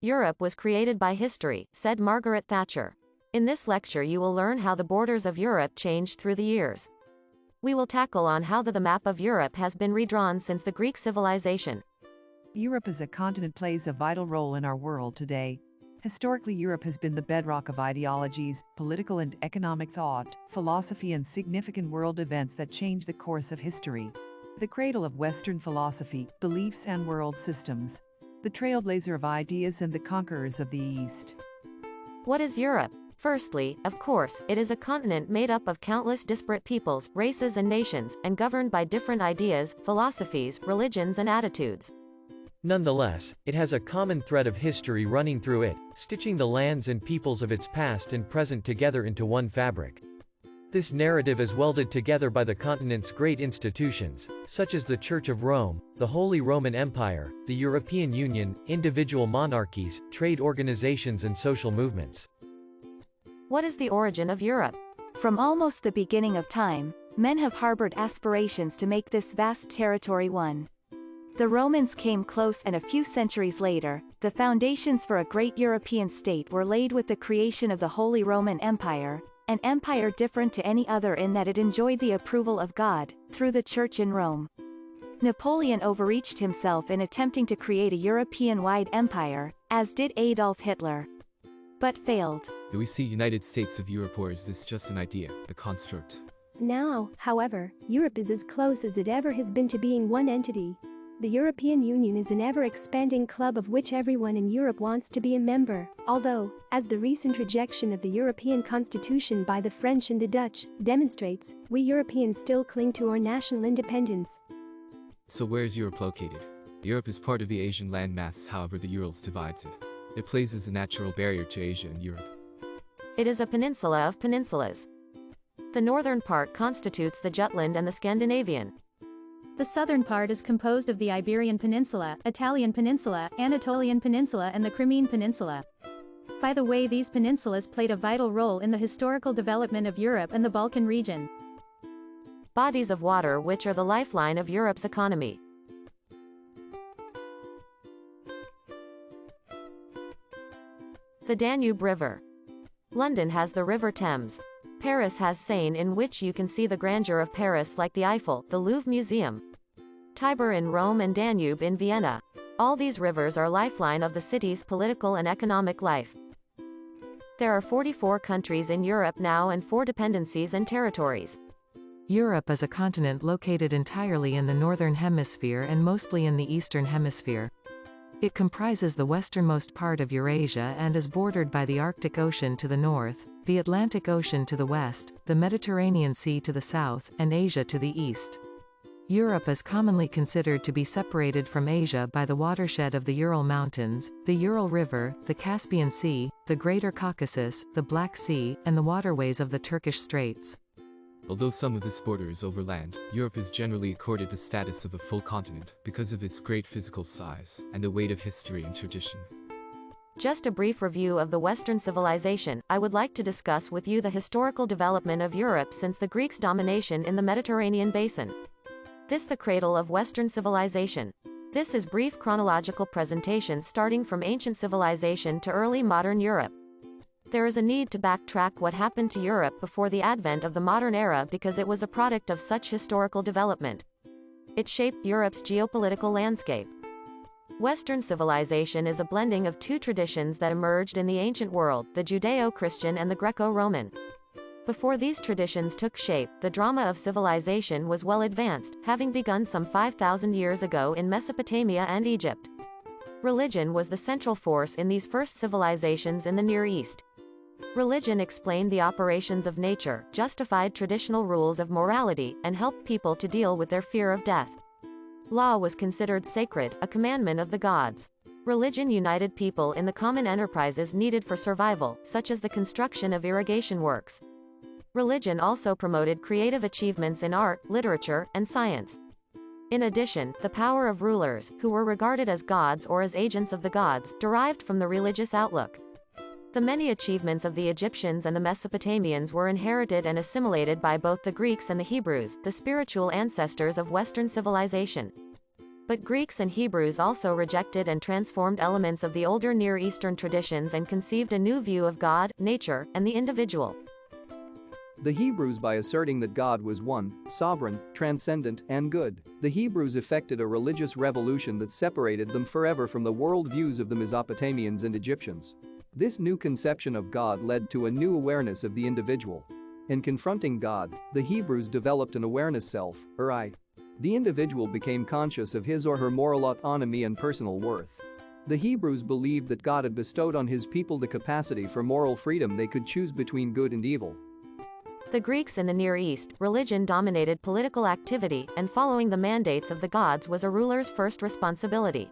Europe was created by history, said Margaret Thatcher. In this lecture you will learn how the borders of Europe changed through the years. We will tackle on how the map of Europe has been redrawn since the Greek civilization. Europe as a continent plays a vital role in our world today. Historically, Europe has been the bedrock of ideologies, political and economic thought, philosophy, and significant world events that changed the course of history. The cradle of Western philosophy, beliefs, and world systems. The trailblazer of ideas and the conquerors of the East. What is Europe? Firstly, of course, it is a continent made up of countless disparate peoples, races and nations, and governed by different ideas, philosophies, religions and attitudes. Nonetheless, it has a common thread of history running through it, stitching the lands and peoples of its past and present together into one fabric. This narrative is welded together by the continent's great institutions, such as the Church of Rome, the Holy Roman Empire, the European Union, individual monarchies, trade organizations and social movements. What is the origin of Europe? From almost the beginning of time, men have harbored aspirations to make this vast territory one. The Romans came close, and a few centuries later, the foundations for a great European state were laid with the creation of the Holy Roman Empire, an empire different to any other in that it enjoyed the approval of God, through the Church in Rome. Napoleon overreached himself in attempting to create a European-wide empire, as did Adolf Hitler. But failed. Do we see United States of Europe, or is this just an idea, a construct? Now, however, Europe is as close as it ever has been to being one entity. The European Union is an ever-expanding club of which everyone in Europe wants to be a member, although, as the recent rejection of the European Constitution by the French and the Dutch demonstrates, we Europeans still cling to our national independence. So where is Europe located? Europe is part of the Asian landmass, however the Urals divides it. It plays as a natural barrier to Asia and Europe. It is a peninsula of peninsulas. The northern part constitutes the Jutland and the Scandinavian. The southern part is composed of the Iberian Peninsula, Italian Peninsula, Anatolian Peninsula and the Crimean Peninsula. By the way, these peninsulas played a vital role in the historical development of Europe and the Balkan region. Bodies of water which are the lifeline of Europe's economy. The Danube River. London has the River Thames. Paris has Seine, in which you can see the grandeur of Paris like the Eiffel, the Louvre Museum. Tiber in Rome and Danube in Vienna. All these rivers are lifeline of the city's political and economic life. There are 44 countries in Europe now and 4 dependencies and territories. Europe is a continent located entirely in the northern hemisphere and mostly in the eastern hemisphere. It comprises the westernmost part of Eurasia and is bordered by the Arctic Ocean to the north, the Atlantic Ocean to the west, the Mediterranean Sea to the south, and Asia to the east. Europe is commonly considered to be separated from Asia by the watershed of the Ural Mountains, the Ural River, the Caspian Sea, the Greater Caucasus, the Black Sea, and the waterways of the Turkish Straits. Although some of this border is overland, Europe is generally accorded the status of a full continent because of its great physical size and the weight of history and tradition. Just a brief review of the Western civilization, I would like to discuss with you the historical development of Europe since the Greeks' domination in the Mediterranean basin. This the cradle of Western civilization. This is brief chronological presentation starting from ancient civilization to early modern Europe. There is a need to backtrack what happened to Europe before the advent of the modern era because it was a product of such historical development. It shaped Europe's geopolitical landscape. Western civilization is a blending of 2 traditions that emerged in the ancient world, the Judeo-Christian and the Greco-Roman. Before these traditions took shape, the drama of civilization was well advanced, having begun some 5,000 years ago in Mesopotamia and Egypt. Religion was the central force in these first civilizations in the Near East. Religion explained the operations of nature, justified traditional rules of morality, and helped people to deal with their fear of death. Law was considered sacred, a commandment of the gods. Religion united people in the common enterprises needed for survival, such as the construction of irrigation works. Religion also promoted creative achievements in art, literature, and science. In addition, the power of rulers, who were regarded as gods or as agents of the gods, derived from the religious outlook. The many achievements of the Egyptians and the Mesopotamians were inherited and assimilated by both the Greeks and the Hebrews, the spiritual ancestors of Western civilization. But Greeks and Hebrews also rejected and transformed elements of the older Near Eastern traditions and conceived a new view of God, nature, and the individual. The Hebrews, by asserting that God was one, sovereign, transcendent, and good, the Hebrews effected a religious revolution that separated them forever from the world views of the Mesopotamians and Egyptians. This new conception of God led to a new awareness of the individual. In confronting God, the Hebrews developed an awareness self, or I. The individual became conscious of his or her moral autonomy and personal worth. The Hebrews believed that God had bestowed on his people the capacity for moral freedom. They could choose between good and evil. The Greeks in the Near East, religion dominated political activity, and following the mandates of the gods was a ruler's first responsibility.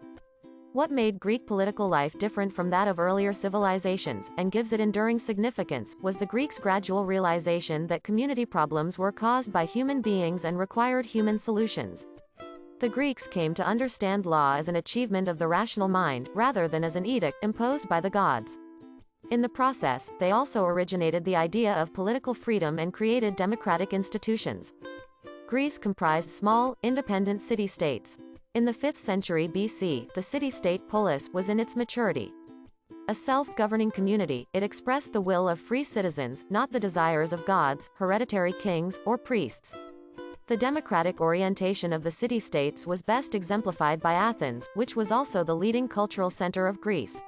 What made Greek political life different from that of earlier civilizations, and gives it enduring significance, was the Greeks' gradual realization that community problems were caused by human beings and required human solutions. The Greeks came to understand law as an achievement of the rational mind, rather than as an edict imposed by the gods. In the process, they also originated the idea of political freedom and created democratic institutions. Greece comprised small, independent city-states. In the 5th century BC, the city-state polis was in its maturity. A self-governing community, it expressed the will of free citizens, not the desires of gods, hereditary kings, or priests. The democratic orientation of the city-states was best exemplified by Athens, which was also the leading cultural center of Greece.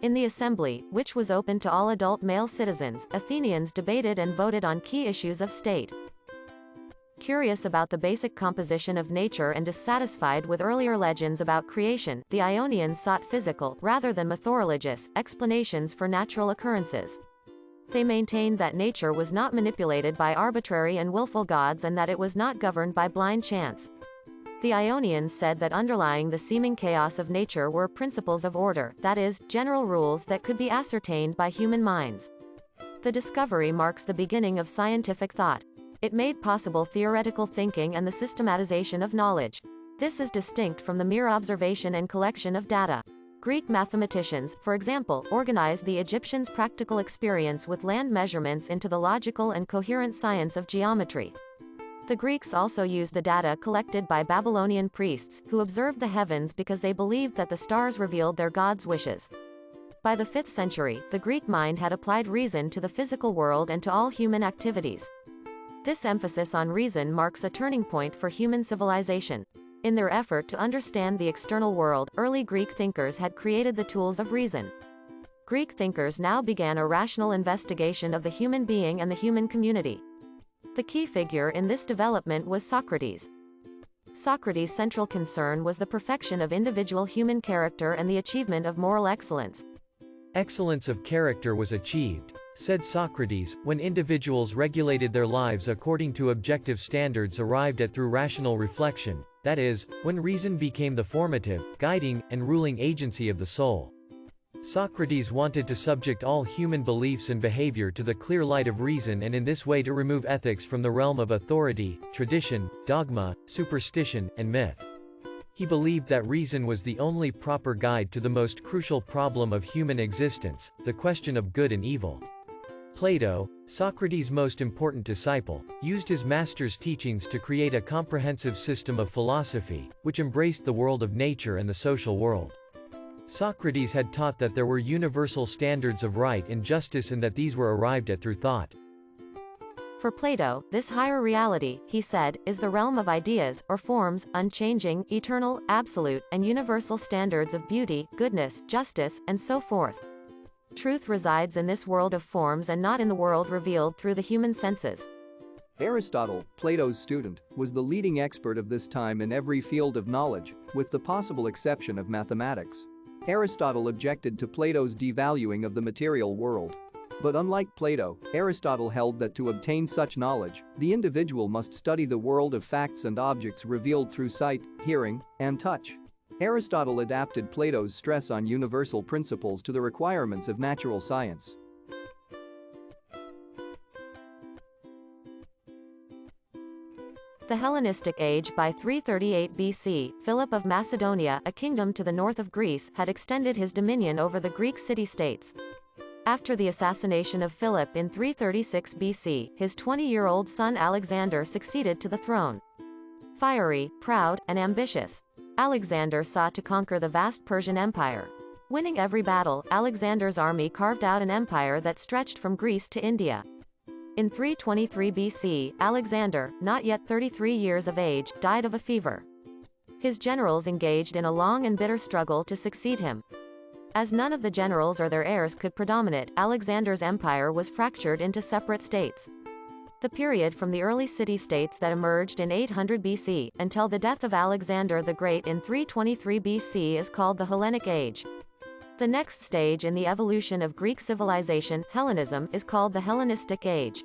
In the assembly, which was open to all adult male citizens, Athenians debated and voted on key issues of state. Curious about the basic composition of nature and dissatisfied with earlier legends about creation, the Ionians sought physical, rather than mythoreligious, explanations for natural occurrences. They maintained that nature was not manipulated by arbitrary and willful gods and that it was not governed by blind chance. The Ionians said that underlying the seeming chaos of nature were principles of order, that is, general rules that could be ascertained by human minds. The discovery marks the beginning of scientific thought. It made possible theoretical thinking and the systematization of knowledge. This is distinct from the mere observation and collection of data. Greek mathematicians, for example, organized the Egyptians' practical experience with land measurements into the logical and coherent science of geometry. The Greeks also used the data collected by Babylonian priests, who observed the heavens because they believed that the stars revealed their gods' wishes. By the 5th century, the Greek mind had applied reason to the physical world and to all human activities. This emphasis on reason marks a turning point for human civilization. In their effort to understand the external world, early Greek thinkers had created the tools of reason. Greek thinkers now began a rational investigation of the human being and the human community. The key figure in this development was Socrates. Socrates' central concern was the perfection of individual human character and the achievement of moral excellence. Excellence of character was achieved, said Socrates, when individuals regulated their lives according to objective standards arrived at through rational reflection, that is, when reason became the formative, guiding, and ruling agency of the soul. Socrates wanted to subject all human beliefs and behavior to the clear light of reason and in this way to remove ethics from the realm of authority, tradition, dogma, superstition, and myth. He believed that reason was the only proper guide to the most crucial problem of human existence, the question of good and evil. Plato, Socrates' most important disciple, used his master's teachings to create a comprehensive system of philosophy, which embraced the world of nature and the social world. Socrates had taught that there were universal standards of right and justice and that these were arrived at through thought. For Plato, this higher reality, he said, is the realm of ideas, or forms, unchanging, eternal, absolute, and universal standards of beauty, goodness, justice, and so forth. Truth resides in this world of forms and not in the world revealed through the human senses. Aristotle, Plato's student, was the leading expert of this time in every field of knowledge, with the possible exception of mathematics. Aristotle objected to Plato's devaluing of the material world. But unlike Plato, Aristotle held that to obtain such knowledge, the individual must study the world of facts and objects revealed through sight, hearing, and touch. Aristotle adapted Plato's stress on universal principles to the requirements of natural science. The Hellenistic age. By 338 BC, Philip of Macedonia, a kingdom to the north of Greece, had extended his dominion over the Greek city-states. After the assassination of Philip in 336 BC, his 20-year-old son Alexander succeeded to the throne. Fiery, proud, and ambitious, Alexander sought to conquer the vast Persian Empire. Winning every battle, Alexander's army carved out an empire that stretched from Greece to India. In 323 BC, Alexander, not yet 33 years of age, died of a fever. His generals engaged in a long and bitter struggle to succeed him. As none of the generals or their heirs could predominate, Alexander's empire was fractured into separate states. The period from the early city-states that emerged in 800 BC, until the death of Alexander the Great in 323 BC is called the Hellenic Age. The next stage in the evolution of Greek civilization, Hellenism, is called the Hellenistic Age.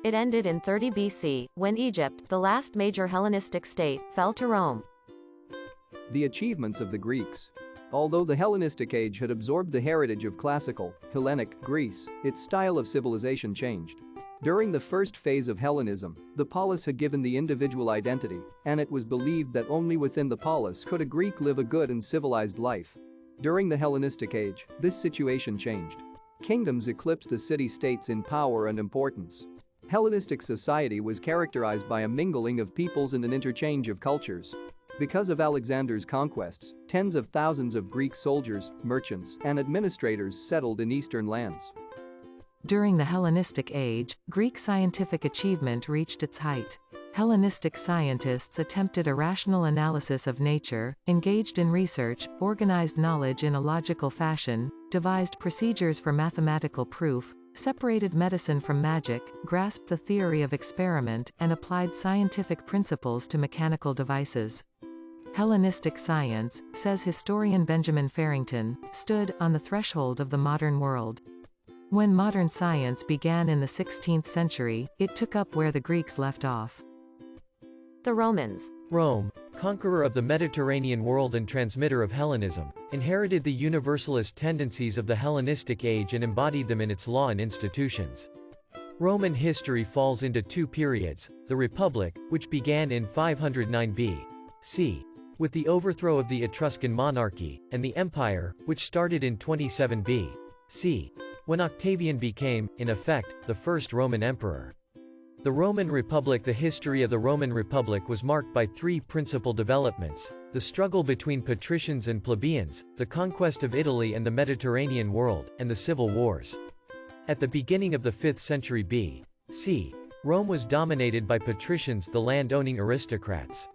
It ended in 30 BC, when Egypt, the last major Hellenistic state, fell to Rome. The achievements of the Greeks. Although the Hellenistic age had absorbed the heritage of classical, Hellenic, Greece, its style of civilization changed. During the first phase of Hellenism, the polis had given the individual identity, and it was believed that only within the polis could a Greek live a good and civilized life. During the Hellenistic age, this situation changed. Kingdoms eclipsed the city-states in power and importance. Hellenistic society was characterized by a mingling of peoples and an interchange of cultures. Because of Alexander's conquests, tens of thousands of Greek soldiers, merchants, and administrators settled in eastern lands. During the Hellenistic Age, Greek scientific achievement reached its height. Hellenistic scientists attempted a rational analysis of nature, engaged in research, organized knowledge in a logical fashion, devised procedures for mathematical proof, separated medicine from magic, grasped the theory of experiment, and applied scientific principles to mechanical devices. Hellenistic science, says historian Benjamin Farrington, stood on the threshold of the modern world. When modern science began in the 16th century, it took up where the Greeks left off. The Romans. Rome, conqueror of the Mediterranean world and transmitter of Hellenism, inherited the universalist tendencies of the Hellenistic age and embodied them in its law and institutions. Roman history falls into two periods: the Republic, which began in 509 B.C. with the overthrow of the Etruscan monarchy, and the Empire, which started in 27 B.C. when Octavian became, in effect, the first Roman emperor. The Roman Republic. The history of the Roman Republic was marked by three principal developments: the struggle between patricians and plebeians, the conquest of Italy and the Mediterranean world, and the civil wars. At the beginning of the 5th century B.C., Rome was dominated by patricians, the land-owning aristocrats.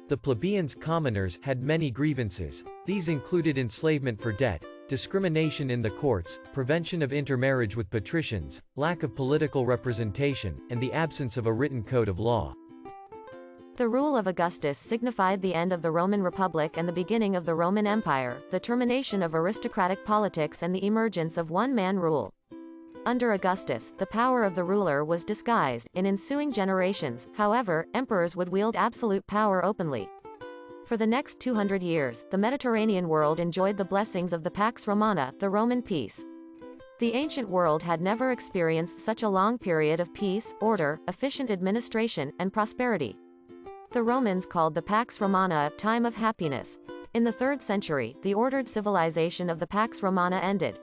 The plebeians, commoners, had many grievances. These included enslavement for debt, discrimination in the courts, prevention of intermarriage with patricians, lack of political representation, and the absence of a written code of law. The rule of Augustus signified the end of the Roman Republic and the beginning of the Roman Empire, the termination of aristocratic politics and the emergence of one-man rule. Under Augustus, the power of the ruler was disguised. In ensuing generations, however, emperors would wield absolute power openly. For the next 200 years, the Mediterranean world enjoyed the blessings of the Pax Romana, the Roman peace. The ancient world had never experienced such a long period of peace, order, efficient administration, and prosperity. The Romans called the Pax Romana a time of happiness. In the 3rd century, the ordered civilization of the Pax Romana ended.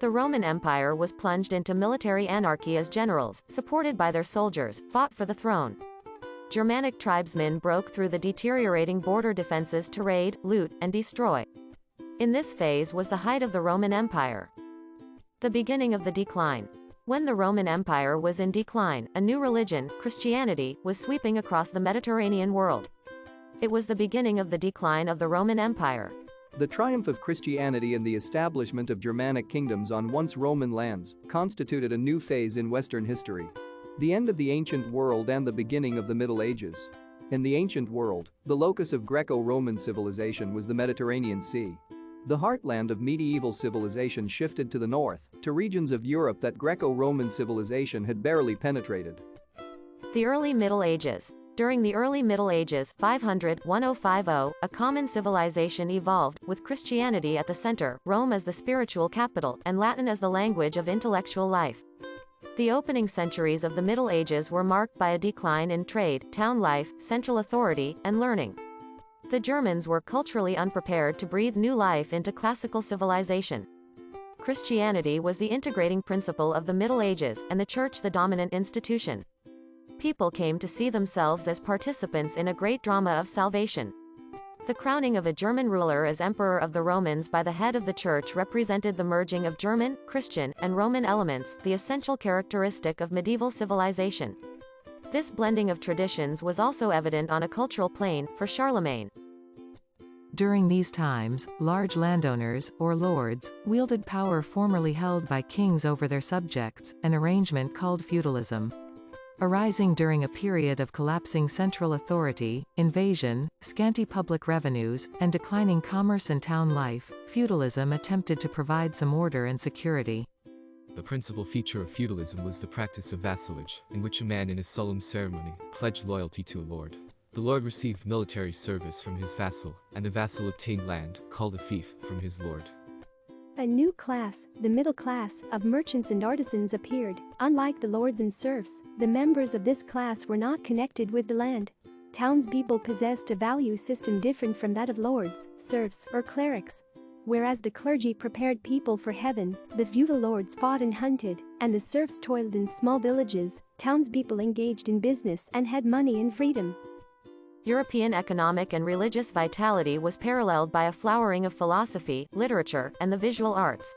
The Roman Empire was plunged into military anarchy as generals, supported by their soldiers, fought for the throne. Germanic tribesmen broke through the deteriorating border defenses to raid, loot, and destroy. In this phase was the height of the Roman Empire. The beginning of the decline. When the Roman Empire was in decline, a new religion, Christianity, was sweeping across the Mediterranean world. It was the beginning of the decline of the Roman Empire. The triumph of Christianity and the establishment of Germanic kingdoms on once Roman lands constituted a new phase in Western history. The end of the ancient world and the beginning of the Middle Ages. In the ancient world, the locus of Greco-Roman civilization was the Mediterranean Sea. The heartland of medieval civilization shifted to the north, to regions of Europe that Greco-Roman civilization had barely penetrated. The early Middle Ages. During the early Middle Ages 500–1050, a common civilization evolved, with Christianity at the center, Rome as the spiritual capital, and Latin as the language of intellectual life. The opening centuries of the Middle Ages were marked by a decline in trade, town life, central authority, and learning. The Germans were culturally unprepared to breathe new life into classical civilization. Christianity was the integrating principle of the Middle Ages, and the Church the dominant institution. People came to see themselves as participants in a great drama of salvation. The crowning of a German ruler as Emperor of the Romans by the head of the Church represented the merging of German, Christian, and Roman elements, the essential characteristic of medieval civilization. This blending of traditions was also evident on a cultural plane, for Charlemagne. During these times, large landowners, or lords, wielded power formerly held by kings over their subjects, an arrangement called feudalism. Arising during a period of collapsing central authority, invasion, scanty public revenues, and declining commerce and town life, feudalism attempted to provide some order and security. The principal feature of feudalism was the practice of vassalage, in which a man in a solemn ceremony pledged loyalty to a lord. The lord received military service from his vassal, and the vassal obtained land, called a fief, from his lord. A new class, the middle class, of merchants and artisans appeared. Unlike the lords and serfs, the members of this class were not connected with the land. Townspeople possessed a value system different from that of lords, serfs, or clerics. Whereas the clergy prepared people for heaven, the feudal lords fought and hunted, and the serfs toiled in small villages, townspeople engaged in business and had money and freedom. European economic and religious vitality was paralleled by a flowering of philosophy, literature, and the visual arts.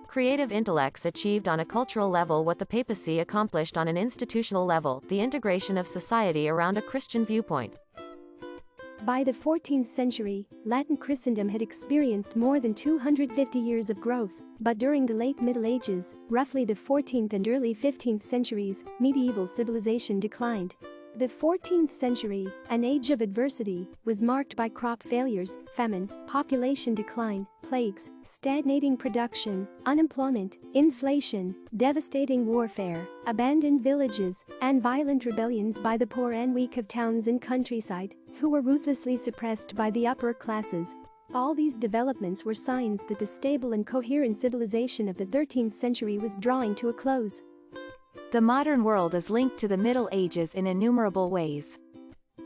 Creative intellects achieved on a cultural level what the papacy accomplished on an institutional level, the integration of society around a Christian viewpoint. By the 14th century, Latin Christendom had experienced more than 250 years of growth, but during the late Middle Ages, roughly the 14th and early 15th centuries, medieval civilization declined. The 14th century, an age of adversity, was marked by crop failures, famine, population decline, plagues, stagnating production, unemployment, inflation, devastating warfare, abandoned villages, and violent rebellions by the poor and weak of towns and countryside, who were ruthlessly suppressed by the upper classes. All these developments were signs that the stable and coherent civilization of the 13th century was drawing to a close. The modern world is linked to the Middle Ages in innumerable ways.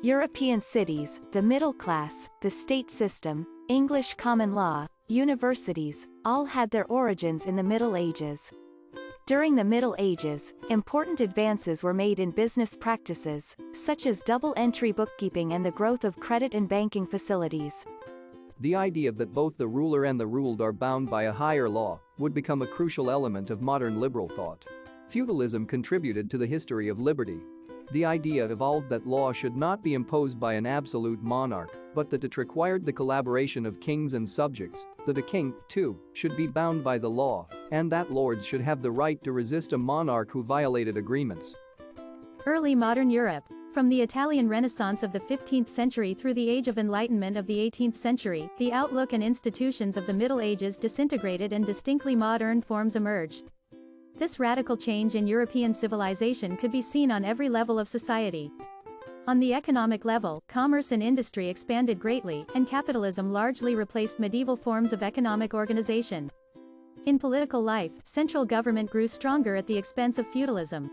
European cities, the middle class, the state system, English common law, universities, all had their origins in the Middle Ages. During the Middle Ages, important advances were made in business practices, such as double-entry bookkeeping and the growth of credit and banking facilities. The idea that both the ruler and the ruled are bound by a higher law would become a crucial element of modern liberal thought. Feudalism contributed to the history of liberty. The idea evolved that law should not be imposed by an absolute monarch, but that it required the collaboration of kings and subjects, that a king, too, should be bound by the law, and that lords should have the right to resist a monarch who violated agreements. Early modern Europe. From the Italian Renaissance of the 15th century through the Age of Enlightenment of the 18th century, the outlook and institutions of the Middle Ages disintegrated and distinctly modern forms emerged. This radical change in European civilization could be seen on every level of society. On the economic level, commerce and industry expanded greatly, and capitalism largely replaced medieval forms of economic organization. In political life, central government grew stronger at the expense of feudalism.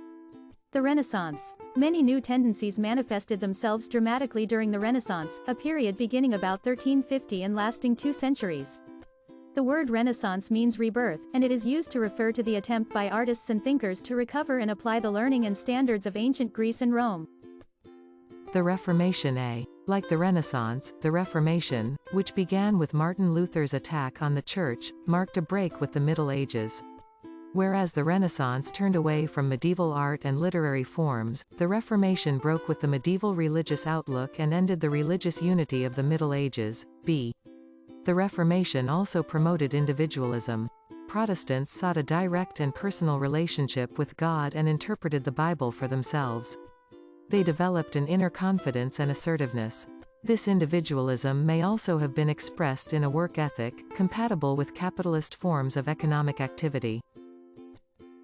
The Renaissance. Many new tendencies manifested themselves dramatically during the Renaissance, a period beginning about 1350 and lasting 2 centuries. The word Renaissance means rebirth, and it is used to refer to the attempt by artists and thinkers to recover and apply the learning and standards of ancient Greece and Rome. The Reformation. Like the Renaissance, the Reformation, which began with Martin Luther's attack on the Church, marked a break with the Middle Ages. Whereas the Renaissance turned away from medieval art and literary forms, the Reformation broke with the medieval religious outlook and ended the religious unity of the Middle Ages. The Reformation also promoted individualism. Protestants sought a direct and personal relationship with God and interpreted the Bible for themselves. They developed an inner confidence and assertiveness. This individualism may also have been expressed in a work ethic, compatible with capitalist forms of economic activity.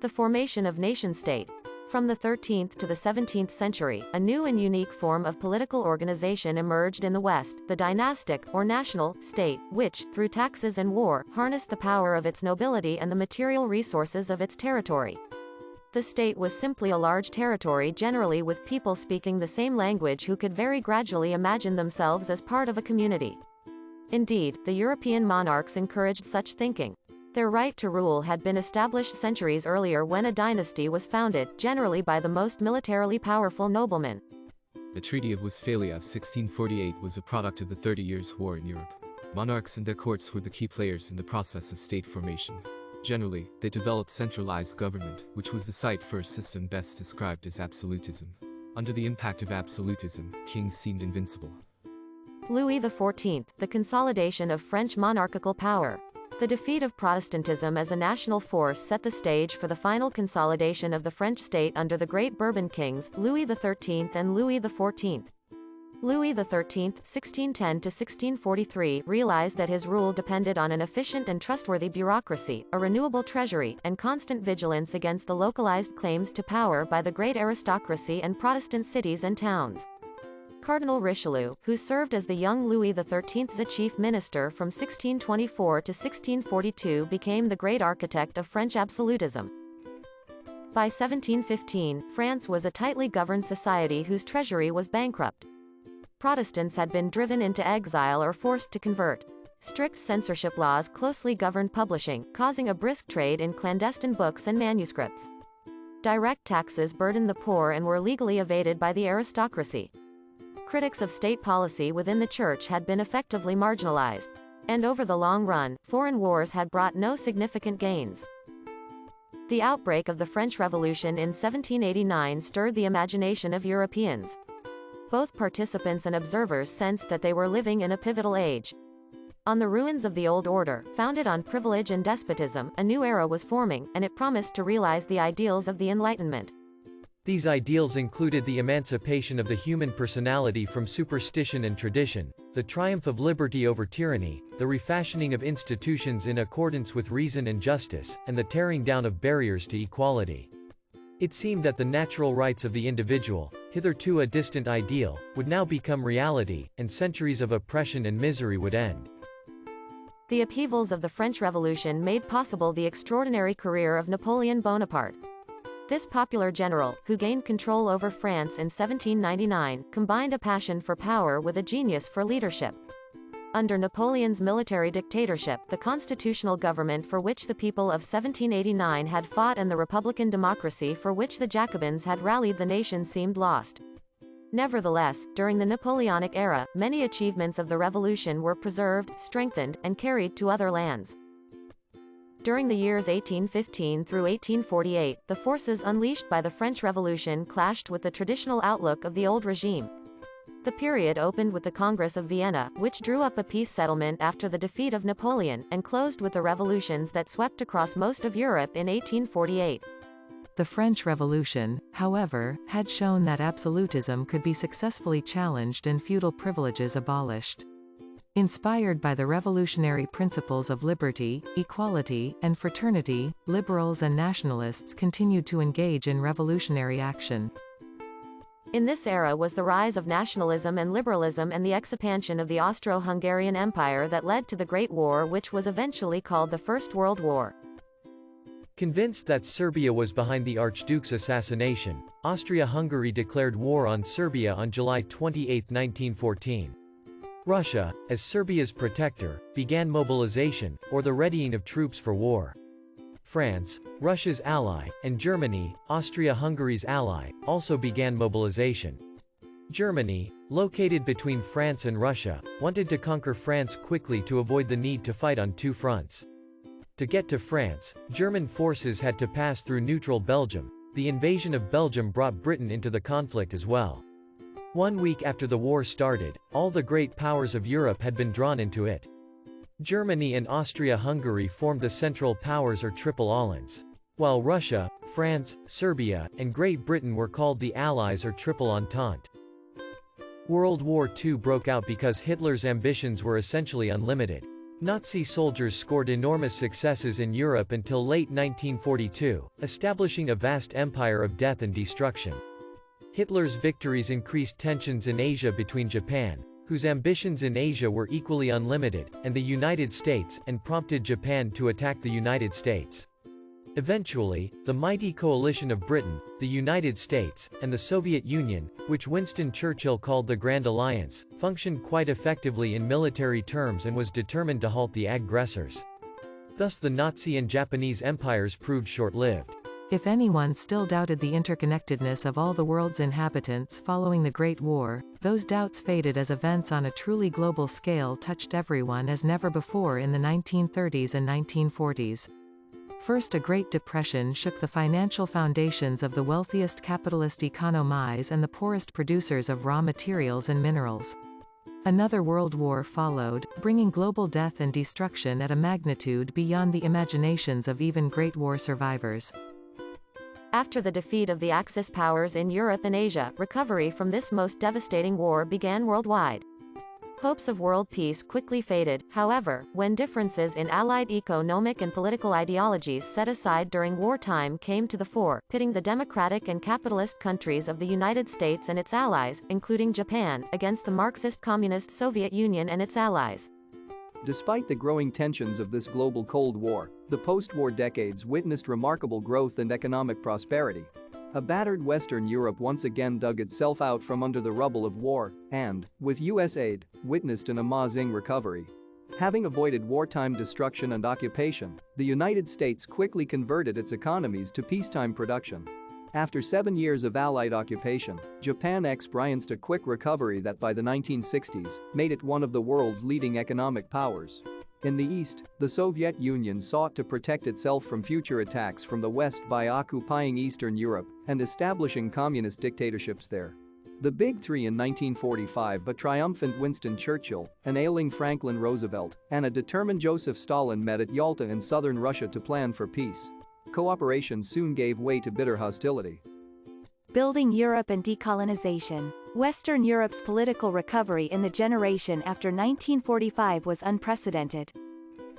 The formation of nation-state. From the 13th to the 17th century, a new and unique form of political organization emerged in the West, the dynastic, or national, state, which, through taxes and war, harnessed the power of its nobility and the material resources of its territory. The state was simply a large territory generally with people speaking the same language who could very gradually imagine themselves as part of a community. Indeed, the European monarchs encouraged such thinking. Their right to rule had been established centuries earlier when a dynasty was founded, generally by the most militarily powerful noblemen. The Treaty of Westphalia of 1648 was a product of the 30 Years' War in Europe. Monarchs and their courts were the key players in the process of state formation. Generally, they developed centralized government, which was the site for a system best described as absolutism. Under the impact of absolutism, kings seemed invincible. Louis XIV, the consolidation of French monarchical power. The defeat of Protestantism as a national force set the stage for the final consolidation of the French state under the great Bourbon kings, Louis XIII and Louis XIV. Louis XIII, 1610–1643, realized that his rule depended on an efficient and trustworthy bureaucracy, a renewable treasury, and constant vigilance against the localized claims to power by the great aristocracy and Protestant cities and towns. Cardinal Richelieu, who served as the young Louis XIII's chief minister from 1624 to 1642, became the great architect of French absolutism. By 1715, France was a tightly governed society whose treasury was bankrupt. Protestants had been driven into exile or forced to convert. Strict censorship laws closely governed publishing, causing a brisk trade in clandestine books and manuscripts. Direct taxes burdened the poor and were legally evaded by the aristocracy. Critics of state policy within the church had been effectively marginalized. And over the long run, foreign wars had brought no significant gains. The outbreak of the French Revolution in 1789 stirred the imagination of Europeans. Both participants and observers sensed that they were living in a pivotal age. On the ruins of the old order, founded on privilege and despotism, a new era was forming, and it promised to realize the ideals of the Enlightenment. These ideals included the emancipation of the human personality from superstition and tradition, the triumph of liberty over tyranny, the refashioning of institutions in accordance with reason and justice, and the tearing down of barriers to equality. It seemed that the natural rights of the individual, hitherto a distant ideal, would now become reality, and centuries of oppression and misery would end. The upheavals of the French Revolution made possible the extraordinary career of Napoleon Bonaparte. This popular general, who gained control over France in 1799, combined a passion for power with a genius for leadership. Under Napoleon's military dictatorship, the constitutional government for which the people of 1789 had fought and the republican democracy for which the Jacobins had rallied the nation seemed lost. Nevertheless, during the Napoleonic era, many achievements of the revolution were preserved, strengthened, and carried to other lands. During the years 1815 through 1848, the forces unleashed by the French Revolution clashed with the traditional outlook of the old regime. The period opened with the Congress of Vienna, which drew up a peace settlement after the defeat of Napoleon, and closed with the revolutions that swept across most of Europe in 1848. The French Revolution, however, had shown that absolutism could be successfully challenged and feudal privileges abolished. Inspired by the revolutionary principles of liberty, equality, and fraternity, liberals and nationalists continued to engage in revolutionary action. In this era was the rise of nationalism and liberalism and the expansion of the Austro-Hungarian Empire that led to the Great War, which was eventually called the First World War. Convinced that Serbia was behind the Archduke's assassination, Austria-Hungary declared war on Serbia on July 28, 1914. Russia, as Serbia's protector, began mobilization, or the readying of troops for war. France, Russia's ally, and Germany, Austria-Hungary's ally, also began mobilization. Germany, located between France and Russia, wanted to conquer France quickly to avoid the need to fight on two fronts. To get to France, German forces had to pass through neutral Belgium. The invasion of Belgium brought Britain into the conflict as well. 1 week after the war started, all the great powers of Europe had been drawn into it. Germany and Austria-Hungary formed the Central Powers or Triple Alliance, while Russia, France, Serbia, and Great Britain were called the Allies or Triple Entente. World War II broke out because Hitler's ambitions were essentially unlimited. Nazi soldiers scored enormous successes in Europe until late 1942, establishing a vast empire of death and destruction. Hitler's victories increased tensions in Asia between Japan, whose ambitions in Asia were equally unlimited, and the United States, and prompted Japan to attack the United States. Eventually, the mighty coalition of Britain, the United States, and the Soviet Union, which Winston Churchill called the Grand Alliance, functioned quite effectively in military terms and was determined to halt the aggressors. Thus the Nazi and Japanese empires proved short-lived. If anyone still doubted the interconnectedness of all the world's inhabitants following the Great War, those doubts faded as events on a truly global scale touched everyone as never before in the 1930s and 1940s. First, a Great Depression shook the financial foundations of the wealthiest capitalist economies and the poorest producers of raw materials and minerals. Another world war followed, bringing global death and destruction at a magnitude beyond the imaginations of even Great War survivors. After the defeat of the Axis powers in Europe and Asia, recovery from this most devastating war began worldwide. Hopes of world peace quickly faded, however, when differences in Allied economic and political ideologies set aside during wartime came to the fore, pitting the democratic and capitalist countries of the United States and its allies, including Japan, against the Marxist-Communist Soviet Union and its allies. Despite the growing tensions of this global Cold War, the post-war decades witnessed remarkable growth and economic prosperity. A battered Western Europe once again dug itself out from under the rubble of war and, with US aid, witnessed an amazing recovery. Having avoided wartime destruction and occupation, the United States quickly converted its economies to peacetime production. After 7 years of Allied occupation, Japan experienced a quick recovery that by the 1960s made it one of the world's leading economic powers. In the East, the Soviet Union sought to protect itself from future attacks from the West by occupying Eastern Europe and establishing communist dictatorships there. The Big Three in 1945, a triumphant Winston Churchill, an ailing Franklin Roosevelt, and a determined Joseph Stalin, met at Yalta in southern Russia to plan for peace. Cooperation soon gave way to bitter hostility. Building Europe and decolonization. Western Europe's political recovery in the generation after 1945 was unprecedented.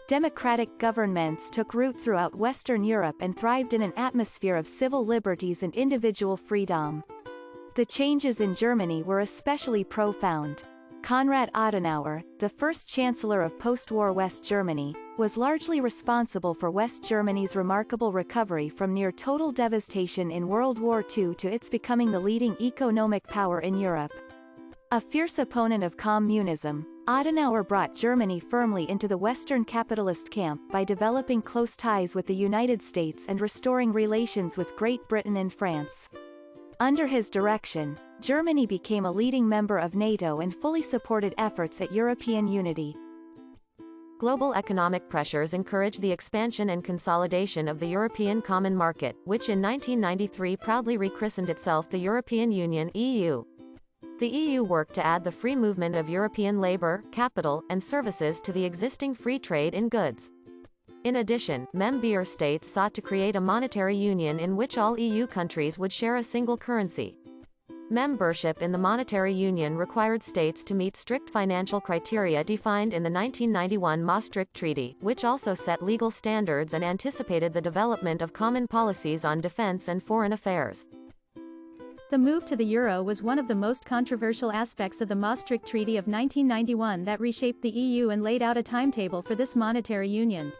Democratic governments took root throughout Western Europe and thrived in an atmosphere of civil liberties and individual freedom. The changes in Germany were especially profound. Konrad Adenauer, the first chancellor of post-war West Germany, was largely responsible for West Germany's remarkable recovery from near-total devastation in World War II to its becoming the leading economic power in Europe. A fierce opponent of communism, Adenauer brought Germany firmly into the Western capitalist camp by developing close ties with the United States and restoring relations with Great Britain and France. Under his direction, Germany became a leading member of NATO and fully supported efforts at European unity. Global economic pressures encouraged the expansion and consolidation of the European Common Market, which in 1993 proudly rechristened itself the European Union (EU). The EU worked to add the free movement of European labor, capital, and services to the existing free trade in goods. In addition, member states sought to create a monetary union in which all EU countries would share a single currency. Membership in the monetary union required states to meet strict financial criteria defined in the 1991 Maastricht Treaty, which also set legal standards and anticipated the development of common policies on defense and foreign affairs. The move to the euro was one of the most controversial aspects of the Maastricht Treaty of 1991 that reshaped the EU and laid out a timetable for this monetary union.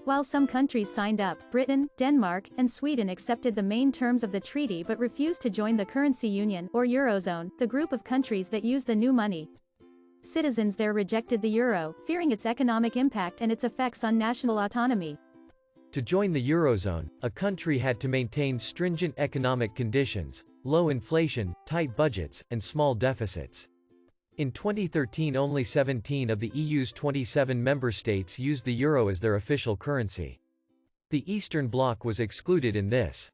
While some countries signed up, Britain, Denmark, and Sweden accepted the main terms of the treaty but refused to join the currency union, or Eurozone, the group of countries that use the new money. Citizens there rejected the euro, fearing its economic impact and its effects on national autonomy. To join the Eurozone, a country had to maintain stringent economic conditions, low inflation, tight budgets, and small deficits. In 2013, only 17 of the EU's 27 member states used the euro as their official currency. The Eastern Bloc was excluded in this.